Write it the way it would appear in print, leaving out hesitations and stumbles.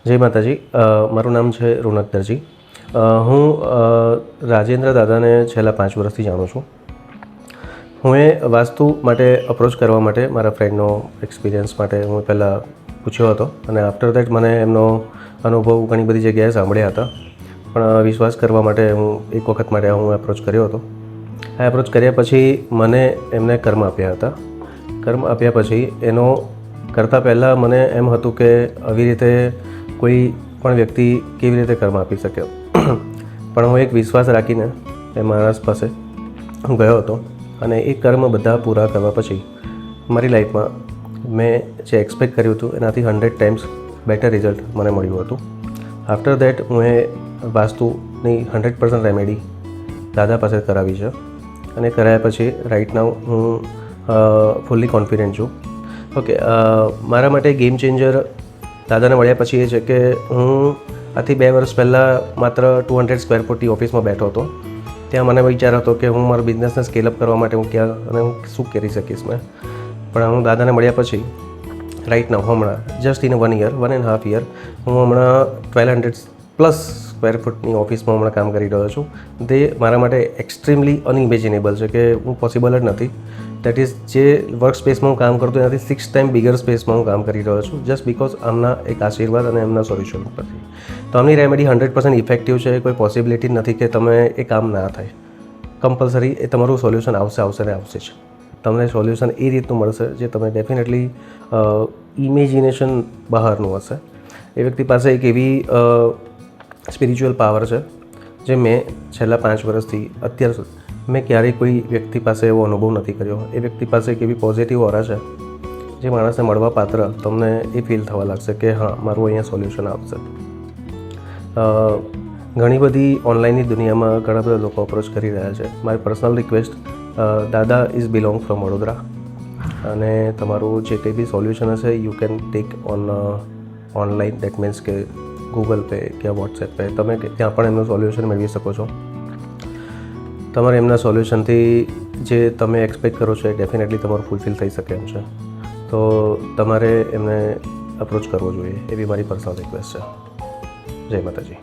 જય માતાજી. મારું નામ છે રોનક દરજી. હું રાજેન્દ્ર દાદાને છેલ્લા 5 વર્ષથી જાણું છું. હું એ વાસ્તુ માટે અપ્રોચ કરવા માટે મારા ફ્રેન્ડનો એક્સપિરિયન્સ માટે હું પહેલાં પૂછ્યો હતો અને આફ્ટર દેટ મને એમનો અનુભવ ઘણી બધી જગ્યાએ સાંભળ્યા હતા, પણ વિશ્વાસ કરવા માટે હું એક વખત માટે હું એપ્રોચ કર્યો હતો. આ એપ્રોચ કર્યા પછી મને એમને કર્મ આપ્યા હતા. કર્મ આપ્યા પછી એનો કરતાં પહેલાં મને એમ હતું કે આવી રીતે કોઈ પણ વ્યક્તિ કેવી રીતે કર્મ આપી શકે, પણ હું એક વિશ્વાસ રાખીને એ માણસ પાસે હું ગયો હતો અને એ કર્મ બધા પૂરા કરવા પછી મારી લાઈફમાં મેં જે એક્સપેક્ટ કર્યું હતું એનાથી 100 ટાઈમ્સ બેટર રિઝલ્ટ મને મળ્યું હતું. આફ્ટર દેટ હું એ વાસ્તુની 100% રેમેડી દાદા પાસે કરાવી છે અને કરાયા પછી રાઇટ નાઉ હું ફૂલ્લી કોન્ફિડન્ટ છું. ઓકે, મારા માટે ગેમ ચેન્જર દાદાને મળ્યા પછી એ છે કે હું આથી 2 વર્ષ પહેલાં માત્ર 200 સ્ક્વેર ફૂટની ઓફિસમાં બેઠો હતો. ત્યાં મને વિચાર હતો કે હું મારા બિઝનેસને સ્કેલઅપ કરવા માટે હું ક્યાં અને હું શું કરી શકીશ મેં. પણ હું દાદાને મળ્યા પછી રાઇટ નાઉ હમણાં જસ્ટ ઇન 1 યર 1.5 યર હું હમણાં 1200+ સ્ક્વેર ફૂટની ઓફિસમાં હમણાં કામ કરી રહ્યો છું. તે મારા માટે એક્સ્ટ્રીમલી અનઇમેજિનેબલ છે કે હું પોસિબલ જ નથી. દેટ ઇઝ જે વર્ક સ્પેસમાં હું કામ કરતો એનાથી 6 ટાઈમ બિગર સ્પેસમાં હું કામ કરી રહ્યો છું, જસ્ટ બિકોઝ આમના એક આશીર્વાદ અને એમના સોલ્યુશન ઉપરથી. તો આમની રેમેડી 100% ઇફેક્ટિવ છે. કોઈ પોસિબિલિટી નથી કે તમે એ કામ ના થાય. કમ્પલસરી એ તમારું સોલ્યુશન આવશે ને આવશે જ. તમને સોલ્યુશન એ રીતનું મળશે જે તમે ડેફિનેટલી ઇમેજિનેશન બહારનું હશે. એ વ્યક્તિ પાસે એક એવી સ્પિરિચ્યુઅલ પાવર છે જે મેં છેલ્લા 5 વર્ષથી અત્યાર સુધી મેં ક્યારેય કોઈ વ્યક્તિ પાસે એવો અનુભવ નથી કર્યો. એ વ્યક્તિ પાસે એક એવી પોઝિટિવ ઓરા છે જે માણસને મળવા પાત્ર તમને એ ફીલ થવા લાગશે કે હા, મારું અહીંયા સોલ્યુશન આવશે. ઘણી બધી ઓનલાઈનની દુનિયામાં ઘણા બધા લોકો અપ્રોચ કરી રહ્યા છે. મારી પર્સનલ રિક્વેસ્ટ, દાદા ઇઝ બિલોંગ ફ્રોમ વડોદરા અને તમારું જે કંઈ બી સોલ્યુશન હશે you can take online. That means કે ગૂગલ પે કે વોટ્સએપ પે તમે ત્યાં પણ એમનું સોલ્યુશન મેળવી શકો છો. તમારે એમના સોલ્યુશનથી જે તમે એક્સપેક્ટ કરો છો એ ડેફિનેટલી તમારું ફૂલફિલ થઈ શકે એમ છે. તો તમારે એમને અપ્રોચ કરવો જોઈએ એવી મારી પર્સનલ રિક્વેસ્ટ છે. જય માતાજી.